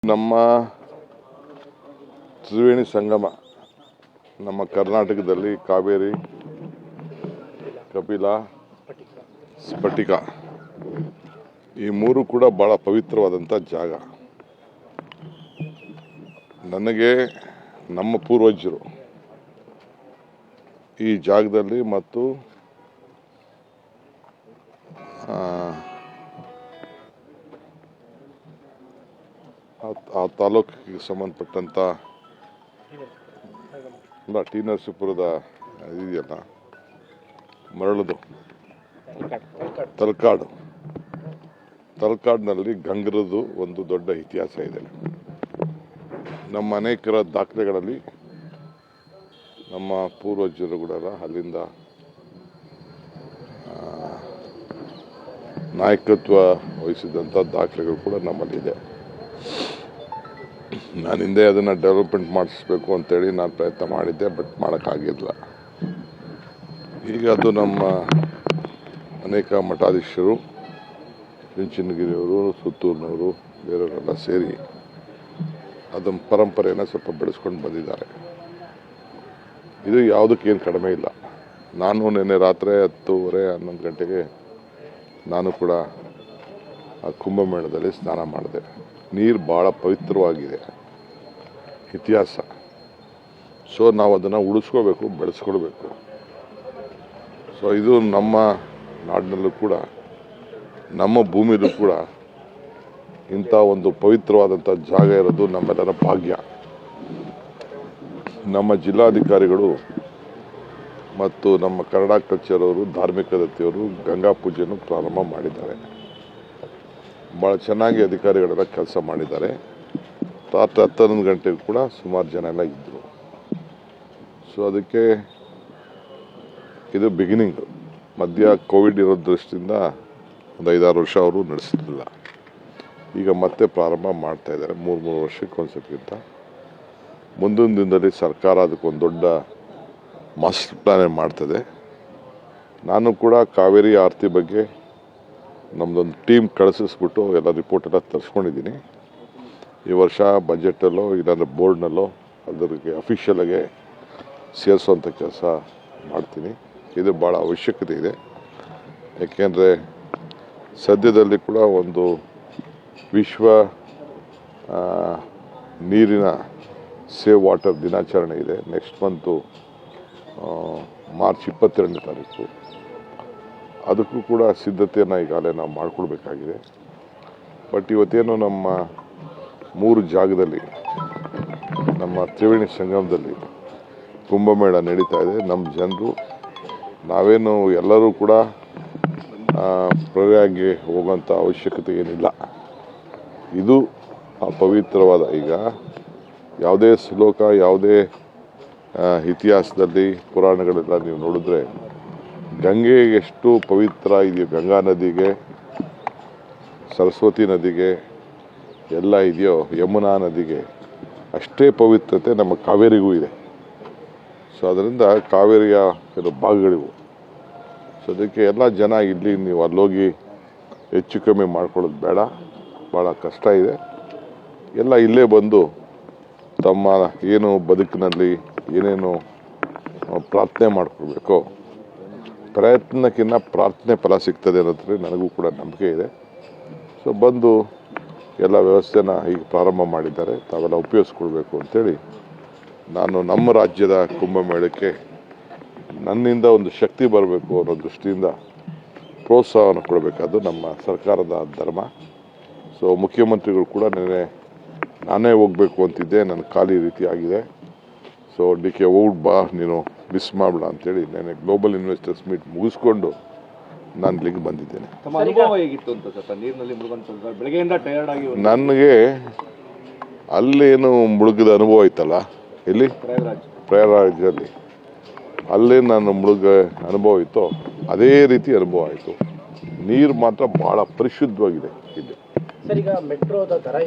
ನಮ್ಮ ತ್ರಿವೇಣಿ ಸಂಗಮ ನಮ್ಮ ಕರ್ನಾಟಕದಲ್ಲಿ ಕಾವೇರಿ, ಕಪಿಲಾ, ಸ್ಫಟಿಕ ಈ ಮೂರು ಕೂಡ ಬಹಳ ಪವಿತ್ರವಾದಂಥ ಜಾಗ. ನನಗೆ ನಮ್ಮ ಪೂರ್ವಜರು ಈ ಜಾಗದಲ್ಲಿ ಮತ್ತು ಆ ತಾಲೂಕಿಗೆ ಸಂಬಂಧಪಟ್ಟಂಥ ಟಿ ನರಸೀಪುರದ ಇದೆಯಲ್ಲ ಮರಳದು ತಲಕಾಡಿನಲ್ಲಿ ಗಂಗರದು ಒಂದು ದೊಡ್ಡ ಇತಿಹಾಸ ಇದೆ. ನಮ್ಮ ಅನೇಕರ ದಾಖಲೆಗಳಲ್ಲಿ ನಮ್ಮ ಪೂರ್ವಜರು ಕೂಡ ಅಲ್ಲಿಂದ ನಾಯಕತ್ವ ವಹಿಸಿದಂಥ ದಾಖಲೆಗಳು ಕೂಡ ನಮ್ಮಲ್ಲಿದೆ. ನಾನು ಹಿಂದೆ ಅದನ್ನು ಡೆವಲಪ್ಮೆಂಟ್ ಮಾಡಿಸ್ಬೇಕು ಅಂತೇಳಿ ನಾನು ಪ್ರಯತ್ನ ಮಾಡಿದ್ದೆ, ಬಟ್ ಮಾಡೋಕ್ಕಾಗಿಲ್ಲ. ಈಗ ಅದು ನಮ್ಮ ಅನೇಕ ಮಠಾಧೀಶರು, ಚುಂಚನಗಿರಿಯವರು, ಸುತ್ತೂರಿನವರು, ಬೇರೆಯವರೆಲ್ಲ ಸೇರಿ ಅದನ್ನ ಪರಂಪರೆಯನ್ನು ಸ್ವಲ್ಪ ಬೆಳೆಸ್ಕೊಂಡು ಬಂದಿದ್ದಾರೆ. ಇದು ಯಾವುದಕ್ಕೇನು ಕಡಿಮೆ ಇಲ್ಲ. ನಾನು ನಿನ್ನೆ ರಾತ್ರಿ 10:30-11 ಗಂಟೆಗೆ ನಾನು ಕೂಡ ಆ ಕುಂಭಮೇಳದಲ್ಲಿ ಸ್ನಾನ ಮಾಡಿದೆ. ನೀರು ಭಾಳ ಪವಿತ್ರವಾಗಿದೆ, ಇತಿಹಾಸ. ಸೊ ನಾವು ಅದನ್ನು ಉಳಿಸ್ಕೋಬೇಕು, ಬೆಳೆಸ್ಕೊಳ್ಬೇಕು. ಸೊ ಇದು ನಮ್ಮ ನಾಡಿನಲ್ಲೂ ಕೂಡ, ನಮ್ಮ ಭೂಮಿಯಲ್ಲೂ ಕೂಡ ಇಂಥ ಒಂದು ಪವಿತ್ರವಾದಂಥ ಜಾಗ ಇರೋದು ನಮ್ಮೆಲ್ಲರ ಭಾಗ್ಯ. ನಮ್ಮ ಜಿಲ್ಲಾಧಿಕಾರಿಗಳು ಮತ್ತು ನಮ್ಮ ಕನ್ನಡ ಕಲ್ಚರ್ ಅವರು, ಧಾರ್ಮಿಕ ದತ್ತಿಯವರು ಗಂಗಾ ಪೂಜೆಯನ್ನು ಪ್ರಾರಂಭ ಮಾಡಿದ್ದಾರೆ. ಭಾಳ ಚೆನ್ನಾಗಿ ಅಧಿಕಾರಿಗಳೆಲ್ಲ ಕೆಲಸ ಮಾಡಿದ್ದಾರೆ. ರಾತ್ರಿ 11 ಗಂಟೆಗೂ ಕೂಡ ಸುಮಾರು ಜನ ಎಲ್ಲ ಇದ್ದರು. ಸೊ ಅದಕ್ಕೆ ಇದು ಬಿಗಿನಿಂಗು. ಮಧ್ಯ ಕೋವಿಡ್ ಇರೋ ದೃಷ್ಟಿಯಿಂದ ಒಂದು 5-6 ವರ್ಷ ಅವರು ನಡೆಸಿರಲಿಲ್ಲ. ಈಗ ಮತ್ತೆ ಪ್ರಾರಂಭ ಮಾಡ್ತಾ ಇದ್ದಾರೆ, 3 ವರ್ಷಕ್ಕೆ ಒಂದ್ಸತಿಗಿಂತ. ಮುಂದಿನ ದಿನದಲ್ಲಿ ಸರ್ಕಾರ ಅದಕ್ಕೊಂದು ದೊಡ್ಡ ಮಾಸ್ಟರ್ ಪ್ಲಾನ್ ಮಾಡ್ತದೆ. ನಾನು ಕೂಡ ಕಾವೇರಿ ಆರತಿ ಬಗ್ಗೆ ನಮ್ಮದೊಂದು ಟೀಮ್ ಕಳಿಸಿಸ್ಬಿಟ್ಟು ಎಲ್ಲ ರಿಪೋರ್ಟ್ ಎಲ್ಲ ತರಿಸ್ಕೊಂಡಿದ್ದೀನಿ. ಈ ವರ್ಷ ಬಜೆಟಲ್ಲೋ ಇಲ್ಲಾಂದರೆ ಬೋರ್ಡ್ನಲ್ಲೋ ಅದರಿಗೆ ಅಫಿಷಿಯಲಾಗೆ ಸೇರಿಸೋವಂಥ ಕೆಲಸ ಮಾಡ್ತೀನಿ. ಇದು ಭಾಳ ಅವಶ್ಯಕತೆ ಇದೆ. ಯಾಕೆಂದರೆ ಸದ್ಯದಲ್ಲಿ ಕೂಡ ಒಂದು ವಿಶ್ವ ನೀರಿನ ಸೇವ್ ವಾಟರ್ ದಿನಾಚರಣೆ ಇದೆ. ನೆಕ್ಸ್ಟ್ ಮಂತು ಮಾರ್ಚ್ 22ನೇ ತಾರೀಕು. ಅದಕ್ಕೂ ಕೂಡ ಸಿದ್ಧತೆಯನ್ನು ಈಗಾಗಲೇ ನಾವು ಮಾಡಿಕೊಳ್ಬೇಕಾಗಿದೆ. ಬಟ್ ಇವತ್ತೇನು ನಮ್ಮ 3 ಜಾಗದಲ್ಲಿ, ನಮ್ಮ ತ್ರಿವೇಣಿ ಸಂಗಮದಲ್ಲಿ ಕುಂಭಮೇಳ ನಡೀತಾ ಇದೆ. ನಮ್ಮ ಜನರು ನಾವೇನು ಎಲ್ಲರೂ ಕೂಡ ಪ್ರಯಾಗ್ಗೆ ಹೋಗೋಂಥ ಅವಶ್ಯಕತೆ ಏನಿಲ್ಲ. ಇದು ಪವಿತ್ರವಾದ, ಈಗ ಯಾವುದೇ ಶ್ಲೋಕ, ಯಾವುದೇ ಇತಿಹಾಸದಲ್ಲಿ ಪುರಾಣಗಳೆಲ್ಲ ನೀವು ನೋಡಿದ್ರೆ ಗಂಗೆ ಎಷ್ಟು ಪವಿತ್ರ ಇದೆಯೋ, ಗಂಗಾ ನದಿಗೆ, ಸರಸ್ವತಿ ನದಿಗೆ ಎಲ್ಲ ಇದೆಯೋ, ಯಮುನಾ ನದಿಗೆ ಅಷ್ಟೇ ಪವಿತ್ರತೆ ನಮ್ಮ ಕಾವೇರಿಗೂ ಇದೆ. ಸೊ ಅದರಿಂದ ಕಾವೇರಿಯ ಕೆಲವು ಭಾಗಗಳಿವು. ಸೊ ಅದಕ್ಕೆ ಎಲ್ಲ ಜನ ಇಲ್ಲಿ ನೀವು ಅಲ್ಲೋಗಿ ಹೆಚ್ಚು ಕಮ್ಮಿ ಮಾಡ್ಕೊಳ್ಳೋದು ಬೇಡ, ಭಾಳ ಕಷ್ಟ ಇದೆ. ಎಲ್ಲ ಇಲ್ಲೇ ಬಂದು ತಮ್ಮ ಏನು ಬದುಕಿನಲ್ಲಿ ಏನೇನು ಪ್ರಾರ್ಥನೆ ಮಾಡ್ಕೊಳ್ಬೇಕೋ, ಪ್ರಯತ್ನಕ್ಕಿಂತ ಪ್ರಾರ್ಥನೆ ಫಲ ಸಿಗ್ತದೆ ಅನ್ನೋದ್ರಲ್ಲಿ ನನಗೂ ಕೂಡ ನಂಬಿಕೆ ಇದೆ. ಸೊ ಬಂದು ಎಲ್ಲ ವ್ಯವಸ್ಥೆನ ಈಗ ಪ್ರಾರಂಭ ಮಾಡಿದ್ದಾರೆ, ತಾವೆಲ್ಲ ಉಪಯೋಗಿಸ್ಕೊಳ್ಬೇಕು ಅಂತೇಳಿ ನಾನು ನಮ್ಮ ರಾಜ್ಯದ ಕುಂಭಮೇಳಕ್ಕೆ ನನ್ನಿಂದ ಒಂದು ಶಕ್ತಿ ಬರಬೇಕು ಅನ್ನೋ ದೃಷ್ಟಿಯಿಂದ ಪ್ರೋತ್ಸಾಹವನ್ನು ಕೊಡಬೇಕಾದ್ದು ನಮ್ಮ ಸರ್ಕಾರದ ಧರ್ಮ. ಸೊ ಮುಖ್ಯಮಂತ್ರಿಗಳು ಕೂಡ ನಾನೇ ಹೋಗಬೇಕು ಅಂತಿದ್ದೆ, ನನ್ನ ಖಾಲಿ ರೀತಿ ಆಗಿದೆ. ಸೊ DK ಹೋಗ್ಬಿಟ್ಟು ಬಾ, ನೀನು ಮಿಸ್ ಮಾಡಬೇಡ ಅಂತೇಳಿ ನೆನೆ ಗ್ಲೋಬಲ್ ಇನ್ವೆಸ್ಟರ್ಸ್ ಮೀಟ್ ಮುಗಿಸ್ಕೊಂಡು ನಾನು ಇಲ್ಲಿಗೆ ಬಂದಿದ್ದೇನೆ. ನನಗೆ ಅಲ್ಲೇನು ಮುಳುಗಿದ ಅನುಭವ ಐತಲ್ಲ, ಇಲ್ಲಿ ಪ್ರಯಾಗರಾಜಲ್ಲಿ ಅಲ್ಲೇ ನಾನು ಮುಳುಗ ಅನುಭವ ಇತ್ತು, ಅದೇ ರೀತಿ ಅನುಭವ ಆಯಿತು. ನೀರು ಮಾತ್ರ ಭಾಳ ಪರಿಶುದ್ಧವಾಗಿದೆ ಇಲ್ಲಿ. ಸರ್, ಈಗ ಮೆಟ್ರೋದ ದರ